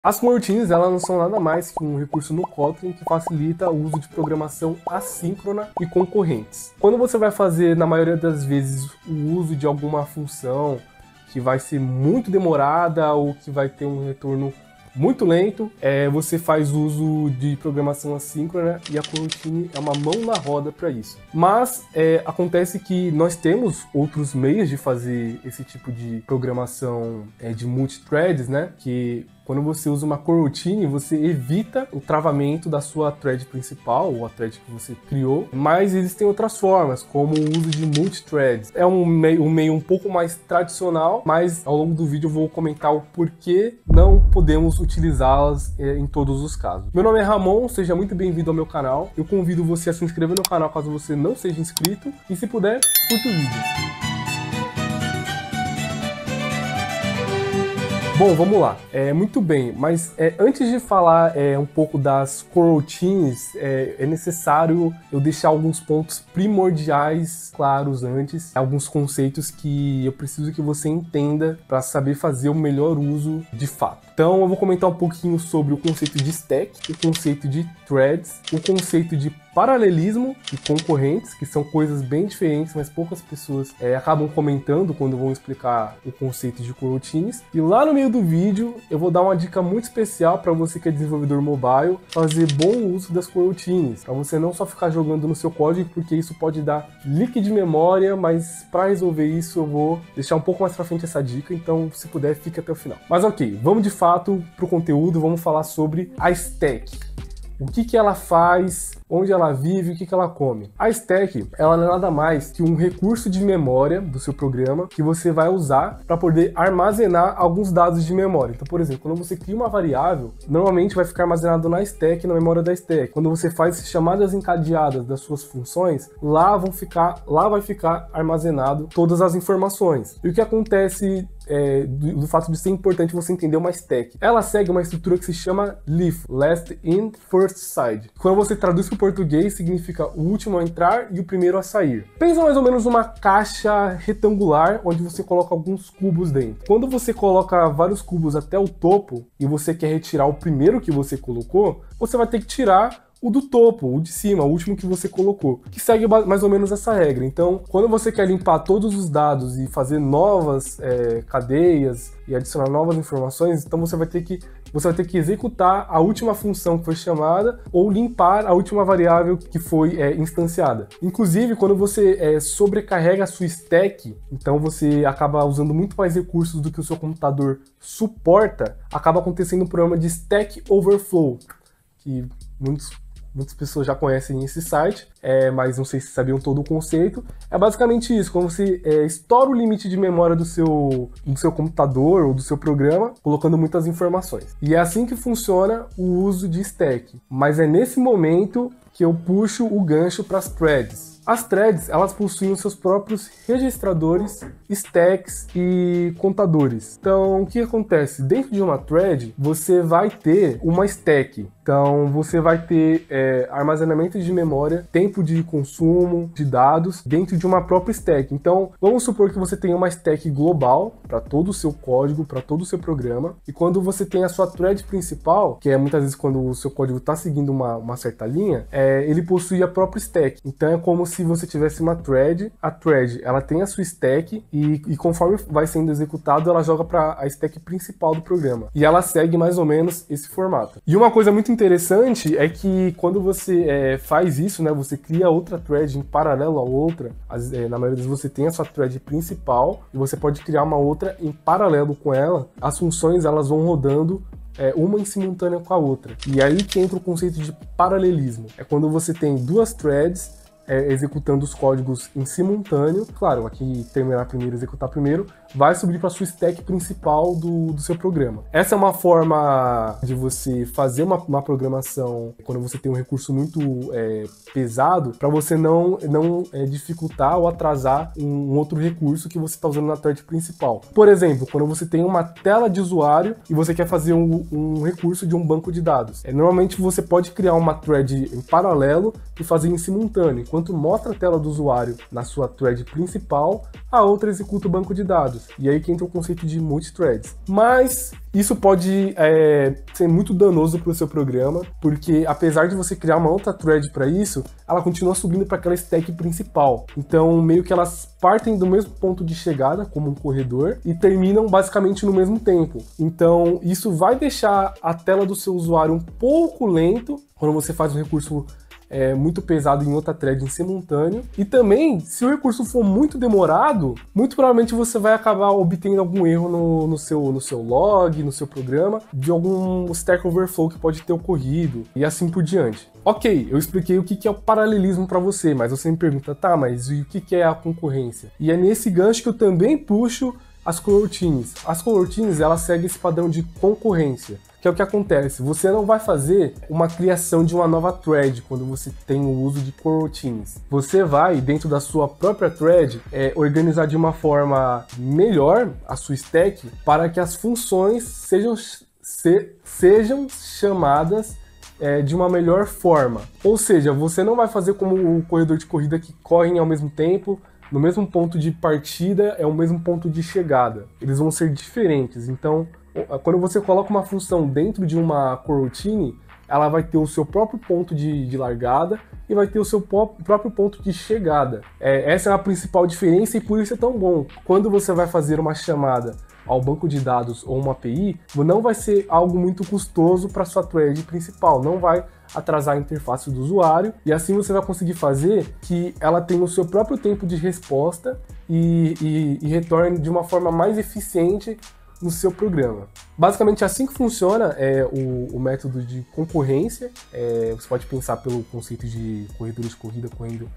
As coroutines, elas não são nada mais que um recurso no Kotlin que facilita o uso de programação assíncrona e concorrentes. Quando você vai fazer, na maioria das vezes, o uso de alguma função que vai ser muito demorada ou que vai ter um retorno muito lento, você faz uso de programação assíncrona e a coroutine é uma mão na roda para isso. Mas acontece que nós temos outros meios de fazer esse tipo de programação de multithreads, né? Que quando você usa uma coroutine, você evita o travamento da sua thread principal, ou a thread que você criou, mas existem outras formas, como o uso de multithreads. É um meio um pouco mais tradicional, mas ao longo do vídeo eu vou comentar o porquê não podemos utilizá-las em todos os casos. Meu nome é Ramon, seja muito bem-vindo ao meu canal. Eu convido você a se inscrever no canal caso você não seja inscrito, e se puder, curta o vídeo. Bom, vamos lá. Muito bem, mas antes de falar um pouco das coroutines, é necessário eu deixar alguns pontos primordiais claros antes, alguns conceitos que eu preciso que você entenda para saber fazer o melhor uso de fato. Então eu vou comentar um pouquinho sobre o conceito de stack, o conceito de threads, o conceito de paralelismo e concorrentes, que são coisas bem diferentes, mas poucas pessoas acabam comentando quando vão explicar o conceito de coroutines. E lá no meio do vídeo eu vou dar uma dica muito especial para você que é desenvolvedor mobile fazer bom uso das coroutines, para você não só ficar jogando no seu código, porque isso pode dar leak de memória, mas para resolver isso eu vou deixar um pouco mais para frente essa dica, então se puder fique até o final. Mas ok, vamos de fato para o conteúdo, vamos falar sobre a stack. O que ela faz, onde ela vive, o que ela come. A stack, ela não é nada mais que um recurso de memória do seu programa que você vai usar para poder armazenar alguns dados de memória. Então, por exemplo, quando você cria uma variável, normalmente vai ficar armazenado na stack, na memória da stack. Quando você faz chamadas encadeadas das suas funções, lá vai ficar armazenado todas as informações. E o que acontece do fato de ser importante você entender uma stack? Ela segue uma estrutura que se chama LIF, Last In, First Side. Quando você traduz para o português, significa o último a entrar e o primeiro a sair. Pensa mais ou menos numa caixa retangular onde você coloca alguns cubos dentro. Quando você coloca vários cubos até o topo e você quer retirar o primeiro que você colocou, você vai ter que tirar o do topo, o de cima, o último que você colocou, que segue mais ou menos essa regra. Então, quando você quer limpar todos os dados e fazer novas cadeias e adicionar novas informações, então você vai ter que executar a última função que foi chamada ou limpar a última variável que foi instanciada. Inclusive, quando você sobrecarrega a sua stack, então você acaba usando muito mais recursos do que o seu computador suporta, acaba acontecendo um problema de Stack Overflow, que muitas pessoas já conhecem esse site, mas não sei se sabiam todo o conceito. É basicamente isso, quando você estoura o limite de memória do seu computador ou do seu programa, colocando muitas informações. E é assim que funciona o uso de stack. Mas é nesse momento que eu puxo o gancho para as threads. As threads, elas possuem os seus próprios registradores, stacks e contadores. Então, o que acontece? Dentro de uma thread, você vai ter uma stack. Então, você vai ter armazenamento de memória, tempo de consumo de dados dentro de uma própria stack. Então, vamos supor que você tenha uma stack global para todo o seu código, para todo o seu programa. E quando você tem a sua thread principal, que é muitas vezes quando o seu código está seguindo uma certa linha, ele possui a própria stack. Então, é como se você tivesse uma thread. A thread, ela tem a sua stack e conforme vai sendo executado, ela joga para a stack principal do programa. E ela segue mais ou menos esse formato. E uma coisa muito interessante é que quando você faz isso, né, você cria outra thread em paralelo à outra, na maioria das vezes você tem a sua thread principal e você pode criar uma outra em paralelo com ela, as funções elas vão rodando uma em simultânea com a outra. E aí que entra o conceito de paralelismo. É quando você tem duas threads executando os códigos em simultâneo. Claro, aqui terminar primeiro, executar primeiro, vai subir para a sua stack principal do seu programa. Essa é uma forma de você fazer uma programação quando você tem um recurso muito pesado, para você não dificultar ou atrasar um outro recurso que você está usando na thread principal. Por exemplo, quando você tem uma tela de usuário e você quer fazer um recurso de um banco de dados. Normalmente você pode criar uma thread em paralelo e fazer em simultâneo. enquanto mostra a tela do usuário na sua thread principal, a outra executa o banco de dados. E aí que entra o conceito de multithreads. Mas isso pode ser muito danoso para o seu programa, porque apesar de você criar uma outra thread para isso, ela continua subindo para aquela stack principal. Então, meio que elas partem do mesmo ponto de chegada, como um corredor, e terminam basicamente no mesmo tempo. Então, isso vai deixar a tela do seu usuário um pouco lento quando você faz um recurso muito pesado em outra thread em simultâneo. E também, se o recurso for muito demorado, muito provavelmente você vai acabar obtendo algum erro no seu log, no seu programa, de algum Stack Overflow que pode ter ocorrido, e assim por diante. Ok, eu expliquei o que é o paralelismo para você, mas você me pergunta, tá, mas e o que é a concorrência? E é nesse gancho que eu também puxo as coroutines. As coroutines, elas seguem esse padrão de concorrência. Que é o que acontece, você não vai fazer uma criação de uma nova thread quando você tem o uso de coroutines. Você vai, dentro da sua própria thread, organizar de uma forma melhor a sua stack para que as funções sejam chamadas de uma melhor forma. Ou seja, você não vai fazer como o corredor de corrida que correm ao mesmo tempo, no mesmo ponto de partida, é o mesmo ponto de chegada. Eles vão ser diferentes, então quando você coloca uma função dentro de uma coroutine, ela vai ter o seu próprio ponto de largada e vai ter o seu próprio ponto de chegada. Essa é a principal diferença e por isso é tão bom. Quando você vai fazer uma chamada ao banco de dados ou uma API, não vai ser algo muito custoso para sua thread principal, não vai atrasar a interface do usuário, e assim você vai conseguir fazer que ela tenha o seu próprio tempo de resposta e retorne de uma forma mais eficiente no seu programa. Basicamente assim que funciona o método de concorrência. Você pode pensar pelo conceito de corredores de corrida correndo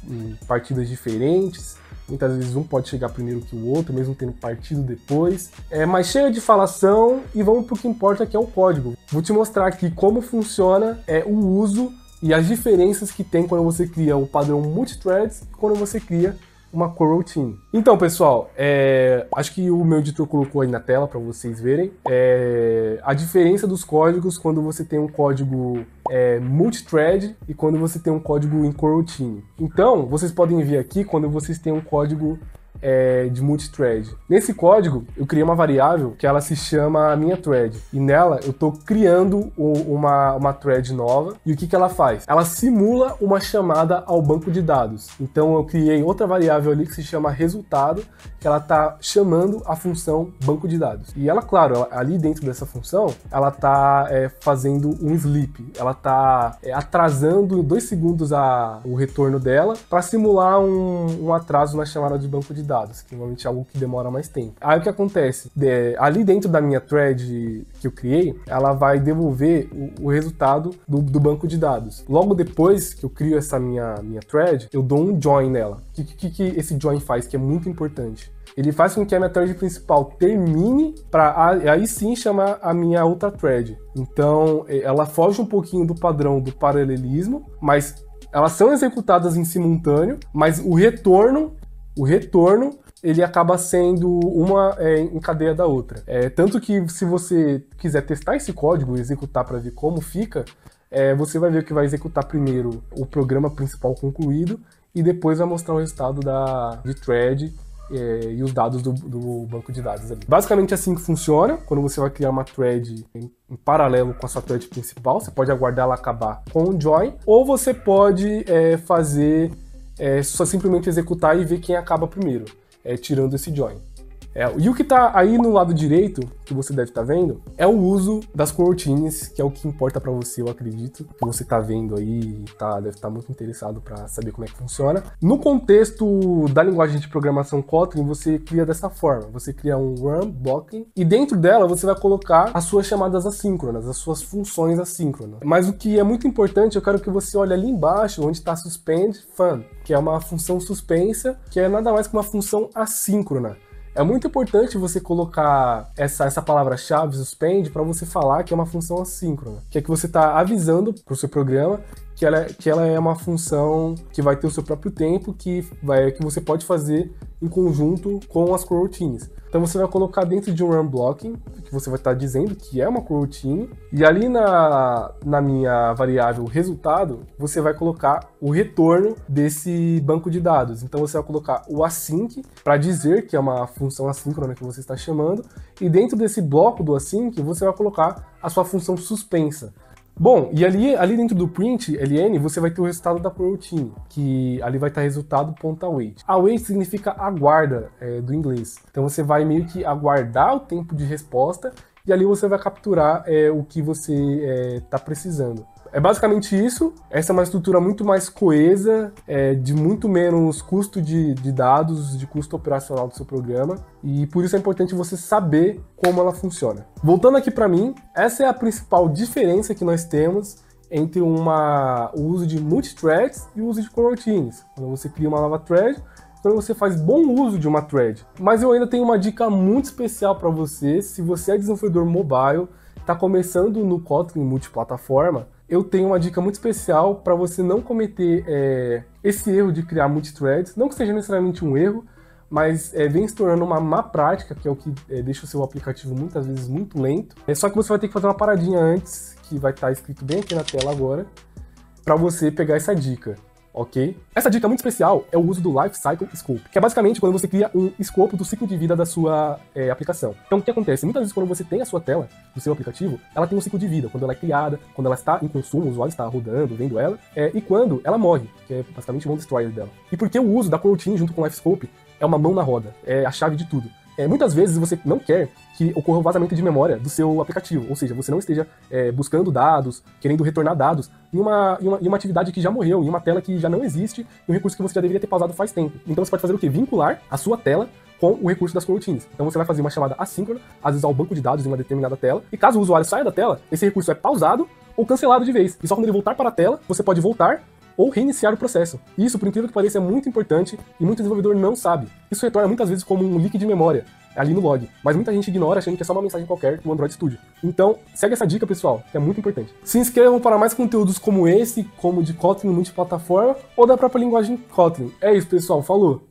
em partidas diferentes. Muitas vezes um pode chegar primeiro que o outro, mesmo tendo partido depois. Mas chega de falação e vamos para o que importa, que é o código. Vou te mostrar aqui como funciona o uso e as diferenças que tem quando você cria o padrão multithreads e quando você cria uma coroutine. Então, pessoal, acho que o meu editor colocou aí na tela para vocês verem a diferença dos códigos quando você tem um código multithread e quando você tem um código em coroutine. Então, vocês podem ver aqui quando vocês têm um código de multithread. Nesse código, eu criei uma variável que ela se chama minha thread. E nela, eu estou criando uma thread nova. E o que ela faz? Ela simula uma chamada ao banco de dados. Então, eu criei outra variável ali que se chama resultado, que ela está chamando a função banco de dados. E ela, claro, ali dentro dessa função, ela está fazendo um sleep. Ela está atrasando 2 segundos o retorno dela para simular um atraso na chamada de banco de dados, que normalmente é algo que demora mais tempo. Aí o que acontece? Ali dentro da minha thread que eu criei, ela vai devolver o resultado do banco de dados. Logo depois que eu crio essa minha thread, eu dou um join nela. O que esse join faz, que é muito importante? Ele faz com que a minha thread principal termine para aí sim chamar a minha outra thread. Então, ela foge um pouquinho do padrão do paralelismo, mas elas são executadas em simultâneo, mas o retorno ele acaba sendo uma em cadeia da outra. Tanto que se você quiser testar esse código e executar para ver como fica, você vai ver que vai executar primeiro o programa principal concluído e depois vai mostrar o resultado de thread e os dados do banco de dados ali. Basicamente assim que funciona, quando você vai criar uma thread em paralelo com a sua thread principal, você pode aguardar ela acabar com um join, ou você pode fazer só simplesmente executar e ver quem acaba primeiro, tirando esse join. E o que está aí no lado direito, que você deve estar vendo, é o uso das coroutines, que é o que importa para você, eu acredito, que você está vendo aí, deve estar muito interessado para saber como é que funciona. No contexto da linguagem de programação Kotlin, você cria dessa forma, você cria um run blocking, e dentro dela você vai colocar as suas chamadas assíncronas, as suas funções assíncronas. Mas o que é muito importante, eu quero que você olhe ali embaixo, onde está suspend fun, que é uma função suspensa, que é nada mais que uma função assíncrona. É muito importante você colocar essa palavra-chave suspend para você falar que é uma função assíncrona, que é que você está avisando para o seu programa que ela é uma função que vai ter o seu próprio tempo, que você pode fazer em conjunto com as coroutines. Então você vai colocar dentro de um run blocking, que você vai estar dizendo que é uma coroutine, e ali na minha variável resultado, você vai colocar o retorno desse banco de dados. Então você vai colocar o async para dizer que é uma função assíncrona que você está chamando, e dentro desse bloco do async, você vai colocar a sua função suspensa. Bom, e ali dentro do print ln, você vai ter o resultado da coroutine, que ali vai estar resultado.await. Await significa aguarda, do inglês. Então você vai meio que aguardar o tempo de resposta e ali você vai capturar o que você está precisando. É basicamente isso. Essa é uma estrutura muito mais coesa, de muito menos custo de dados, de custo operacional do seu programa, e por isso é importante você saber como ela funciona. Voltando aqui para mim, essa é a principal diferença que nós temos entre o uso de multithreads e o uso de coroutines. Quando você cria uma nova thread, quando você faz bom uso de uma thread. Mas eu ainda tenho uma dica muito especial para você, se você é desenvolvedor mobile, está começando no Kotlin multiplataforma, eu tenho uma dica muito especial para você não cometer esse erro de criar multithreads. Não que seja necessariamente um erro, mas vem se tornando uma má prática, que é o que deixa o seu aplicativo muitas vezes muito lento. Só que você vai ter que fazer uma paradinha antes, que vai estar escrito bem aqui na tela agora, para você pegar essa dica. Ok? Essa dica muito especial é o uso do Lifecycle Scope, que é basicamente quando você cria um escopo do ciclo de vida da sua aplicação. Então o que acontece? Muitas vezes quando você tem a sua tela do seu aplicativo, ela tem um ciclo de vida, quando ela é criada, quando ela está em consumo, o usuário está rodando, vendo ela, e quando ela morre, que é basicamente o on destroyer dela. E porque o uso da coroutine junto com o Lifescope é uma mão na roda, é a chave de tudo. Muitas vezes você não quer que ocorra o vazamento de memória do seu aplicativo, ou seja, você não esteja buscando dados, querendo retornar dados em uma atividade que já morreu, em uma tela que já não existe, em um recurso que você já deveria ter pausado faz tempo. Então você pode fazer o quê? Vincular a sua tela com o recurso das coroutines. Então você vai fazer uma chamada assíncrona, às vezes ao banco de dados em uma determinada tela, e caso o usuário saia da tela, esse recurso é pausado ou cancelado de vez. E só quando ele voltar para a tela, você pode voltar ou reiniciar o processo. Isso, por incrível que pareça, é muito importante e muito desenvolvedor não sabe. Isso retorna muitas vezes como um leak de memória ali no log, mas muita gente ignora achando que é só uma mensagem qualquer do Android Studio. Então, segue essa dica, pessoal, que é muito importante. Se inscrevam para mais conteúdos como esse, como de Kotlin multiplataforma ou da própria linguagem Kotlin. É isso, pessoal. Falou!